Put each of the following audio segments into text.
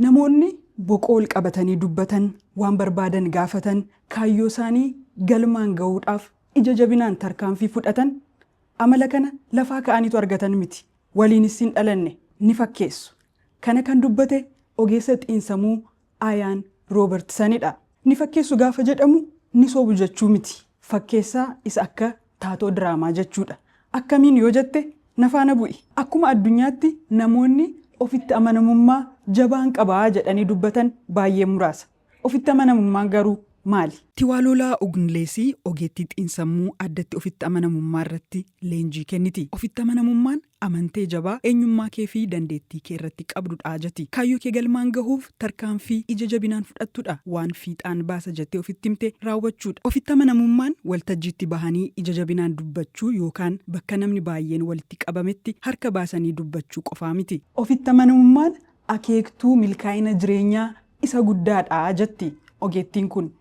Namoonni boqool qabatanii dubbatan, waan barbaadan gaafatan, kaayyoo isaanii galmaan ga'uudhaaf ija jabinaan tarkaanfii fudhatan amala kana lafaa ka'aniitu argatan miti. Waliinis hin dhalanne ni fakkeessu. Kana kan dubbate ogeessa xiinsammuu Ayaan Roobertsanidha. Ni fakkeessu gaafa jedhamu ni soobu jechuu miti. Fakkeessaa isa akka taatoo diraamaa jechuudha. Akkamiin yoo jette na faana bu'i. Akkuma addunyaatti namoonni ofitti amanamummaa jabaan qabaa jedhanii dubbatan baay'ee muraasa. Ofitti amanamummaan garuu maali? Tiwaalolaa Ogunleesii ogeettii xiinsammuu addatti ofitti amanamummaa irratti leenjii kenniti. Ofitti amanamummaan amantee jabaa eenyummaa kee fi dandeettii kee irratti qabdudha jeti. Kaayyoo kee galmaan gahuuf tarkaanfii ija jabinaan fudhattudha. Waan fiixaan baasa jettee ofitti himte raawwachuudha. Ofitti amanamummaan waltajjiitti bahanii ija jabinaan dubbachuu yookaan bakka namni baay'een walitti qabametti harka baasanii dubbachuu qofaa miti. Ofitti amanamummaan akeektuu milkaa'ina jireenyaa isa guddaadha jetti ogeettiin kun.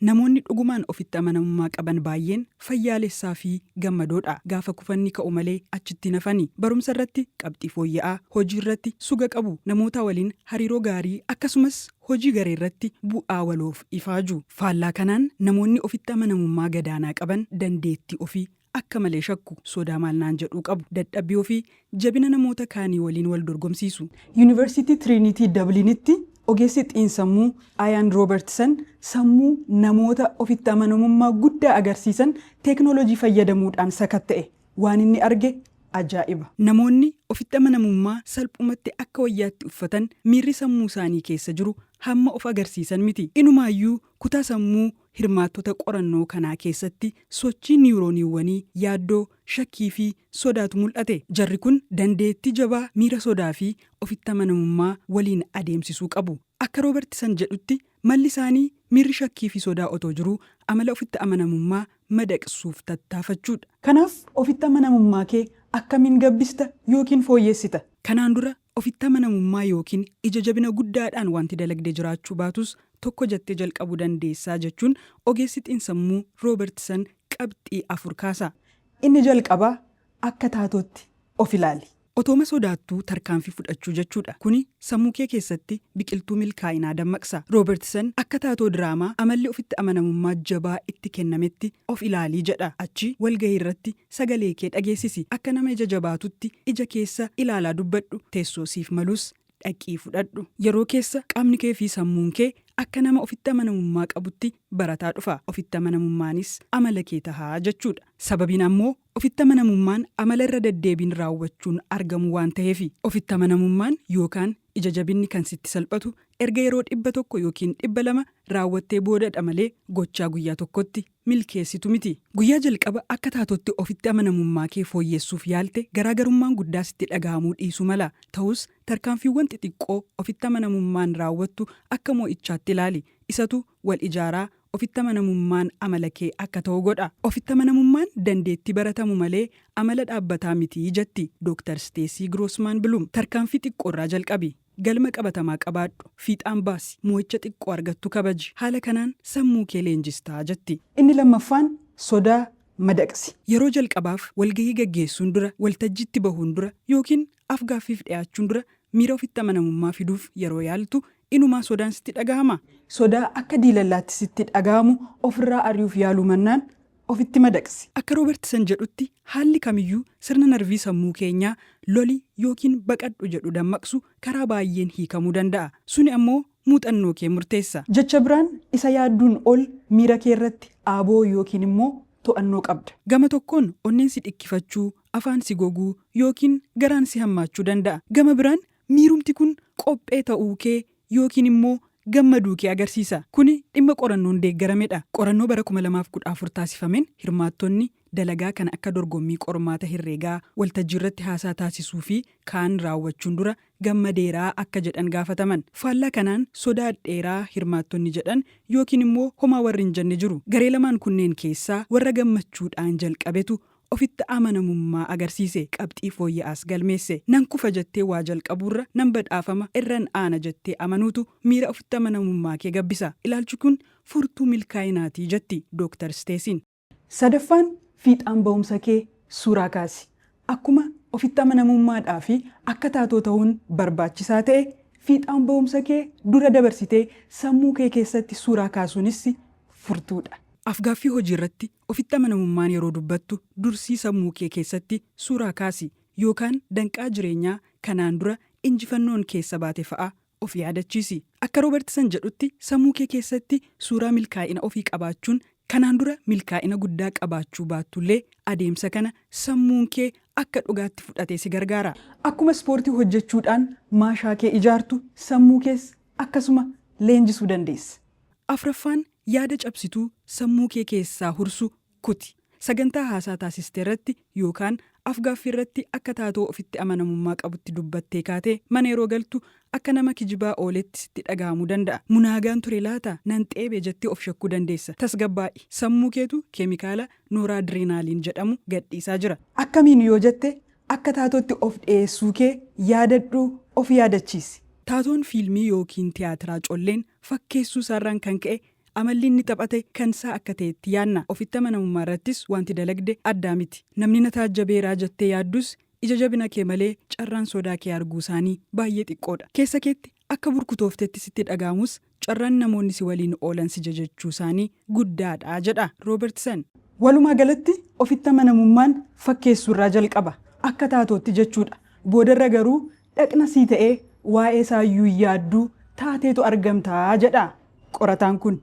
Namoonni dhugumaan ofitti amanamummaa qaban baay'een fayyaalessaa fi gammadoodha. Gaafa kufanni ka'u malee achitti nafani. Barumsa irratti qabxii fooyya'aa, hojii irratti suga qabu, namoota waliin hariiroo gaarii akkasumas hojii garee irratti bu'aa waloof ifaaju. Faallaa kanaan namoonni ofitti amanamummaa gadaanaa qaban dandeettii ofii akka malee shakku, sodaa maalnaan jedhuu qabu, dadhabbii ofii jabina namoota kaanii waliin wal dorgomsiisu. Yuunivarsiitii Tiriinitii Dabliinitti ogeessi xiinsammuu Ayaan Roobertsan sammuu namoota ofitti amanamummaa guddaa agarsiisan teeknooloojii fayyadamuudhaan sakatta'e. Waan inni arge ajaa'iba. Namoonni ofitti amanamummaa salphumatti akka wayyaatti uffatan miirri sammuu isaanii keessa jiru hamma of agarsiisan miti. Inumaayyuu kutaa sammuu hirmaattota qorannoo kanaa keessatti sochii niirooniiwwanii yaaddoo, shakkii fi sodaatu mul'ate. Jarri kun dandeettii jabaa miira sodaa fi ofitti amanamummaa waliin adeemsisuu qabu. Akka Roobertsan jedhutti malli isaanii miirri shakkii fi sodaa otoo jiruu amala ofitti amanamummaa madaqsuuf tattaafachuudha. Kanaaf ofitti amanamummaa kee akkamiin gabbista yookiin fooyyessita? Kanaan dura ofitti amanamummaa yookiin ija jabina guddaadhaan wanti dalagdee jiraachuu baatus tokko jettee jalqabuu dandeessaa jechuun ogeessi xiinsammuu Roobertsan qabxii 4 kaasa. Inni jalqabaa akka taatootti of ilaali. Otooma sodaattuu tarkaanfii fudhachuu jechuudha. Kuni sammuu kee keessatti biqiltuu milkaa'inaa dammaqsa. Roobertsan akka taatoo diraamaa amalli ofitti amanamummaa jabaa itti kennametti of ilaalii jedha. Achi walgahii irratti sagalee kee dhageessisi. Akka nama ija jabaatutti ija keessa ilaalaa dubbadhu. Teessoo siif malus dhaqii fudhadhu. Yeroo keessa qaamni kee fi sammuun kee akka nama ofitti amanamummaa qabutti barataa dhufa. Ofitti amanamummaanis amala kee tahaa jechuudha. Sababiin ammoo ofitti amanamummaan amala irra deddeebiin raawwachuun argamu waan ta'eef ofitti amanamummaan yookaan ija jabinni kan sitti salphatu erga yeroo 100 yookiin 200 raawwattee boodadha malee gochaa guyyaa tokkotti milkeessitu miti. Guyyaa jalqaba akka taatootti ofitti amanamummaa kee fooyyessuuf yaalte garaagarummaan guddaa sitti dhaga'amuu dhiisu mala. Ta'us tarkaanfiiwwan xixiqqoo ofitti amanamummaan raawwattu akka moo'ichaatti ilaali. Isatu wal ijaaraa ofitti amanamummaan amala kee akka ta'u godha. Ofitti amanamummaan dandeettii baratamu malee amala dhaabbataa miti jetti Dr. Steesii Groosmaan Bilum. Tarkaanfii xiqqoorraa jalqabi. Galma qabatamaa qabaadhu, fiixaan baasi, moo'icha xiqqoo argattu kabaji. Haala kanaan sammuu kee leenjistaa jetti. Inni lammaffaan sodaa madaqsi. Yeroo jalqabaaf walgahii gaggeessuun dura, waltajjiitti bahuun dura yookiin afgaaffiif dhiyaachuun dura miira ofitti amanamummaa fiduuf yeroo yaaltu inumaa sodaan sitti dhagahama. Sodaa akka diilallaatti sitti dhagahamu ofirraa ari'uuf yaaluu mannaan ofitti madaqsi. Akka Roobertsan jedhutti haalli kamiyyuu sirna narvii sammuu keenyaa loli yookiin baqadhu jedhu dammaqsu karaa baay'een hiikamuu danda'a. Suni ammoo muuxannoo kee murteessa. Jecha biraan isa yaadduun ol miira kee irratti aaboo yookiin immoo to'annoo qabda. Gama tokkoon onneen si dhikkifachuu, afaan si goguu yookiin garaan si hammaachuu danda'a. Gama biraan miirumti kun qophee ta'uu kee yookiin immoo gammaduu kee agarsiisa. Kuni dhimma qorannoon deeggaramedha. Qorannoo bara 2014 taasifameen hirmaattonni dalagaa kana akka dorgommii qormaata herreegaa waltajjii irratti haasaa taasisuu fi kaan raawwachuun dura gammadeeraa akka jedhan gaafataman. Faallaa kanaan sodaa dheeraa hirmaattonni jedhan yookiin immoo homaa warri hin jenne jiru. Garee lamaan kunneen keessaa warra gammachuudhaan jalqabetu ofitti amanamummaa agarsiise, qabxii fooyya'aas galmeesse. Nan kufa jettee waa jalqabuurra nan badhaafama irran aana jettee amanuutu miira ofitti amanamummaa kee gabbisa. Ilaalchi kun furtuu milkaa'inaatii jetti Dr. Steesiin. Sadaffaan fiixaan ba'umsa kee suuraa kaasi. Akkuma ofitti amanamummaadhaa fi akka taatoo ta'uun barbaachisaa ta'e fiixaan ba'umsa kee dura dabarsitee sammuu kee keessatti suuraa kaasuunis furtuudha. Afgaaffii hojii irratti ofitti amanamummaan yeroo dubbattu dursii sammuu kee keessatti suuraa kaasi yookaan danqaa jireenyaa kanaan dura injifannoon keessa baate fa'a of yaadachiisi. Akka Roobertsan jedhutti sammuu kee keessatti suuraa milkaa'ina ofii qabaachuun kanaan dura milkaa'ina guddaa qabaachuu baattullee adeemsa kana sammuun kee akka dhugaatti fudhatee si gargaara. Akkuma ispoortii hojjechuudhaan maashaa kee ijaartu sammuu kees akkasuma leenjisuu dandeessa. Afraffaan yaada cabsituu sammuu kee keessaa hursu kuti. Sagantaa haasaa taasistee irratti yookaan afgaaffii irratti akka taatoo ofitti amanamummaa qabutti dubbattee kaatee mana yeroo galtu akka nama kijibaa ooletti sitti dhaga'amuu danda'a. Munaagaan ture laata nan xeebe jettee of shakkuu dandeessa. Tasgabbaa'i. Sammuu keetu keemikaala nooraadiriinaaliin jedhamu gadhiisaa jira. Akkamiin yoo jette akka taatootti of dhiyeessuu kee yaadadhuu of yaadachiisi. Taatoon fiilmii yookiin tiyaatiraa colleen fakkeessuu isaarraan kan ka'e amalli inni taphate kan isaa akka ta'etti yaadna. Ofitti amanamummaa irrattis wanti dalagde addaa miti. Namni na taajjabeeraa jettee yaaddus ija jabina kee malee carraan sodaa kee arguu isaanii baay'ee xiqqoodha. Keessa keetti akka burkutooftetti sitti dhaga'amus carraan namoonni si waliin oolan si jajachuu isaanii guddaadha jedha Roobertsan. Walumaa galatti ofitti amanamummaan fakkeessuurraa jalqaba akka taatootti jechuudha. Boodarra garuu dhaqna sii ta'ee waa'ee isaayyuu yaadduu taateetu argamtaa jedha qorataan kun.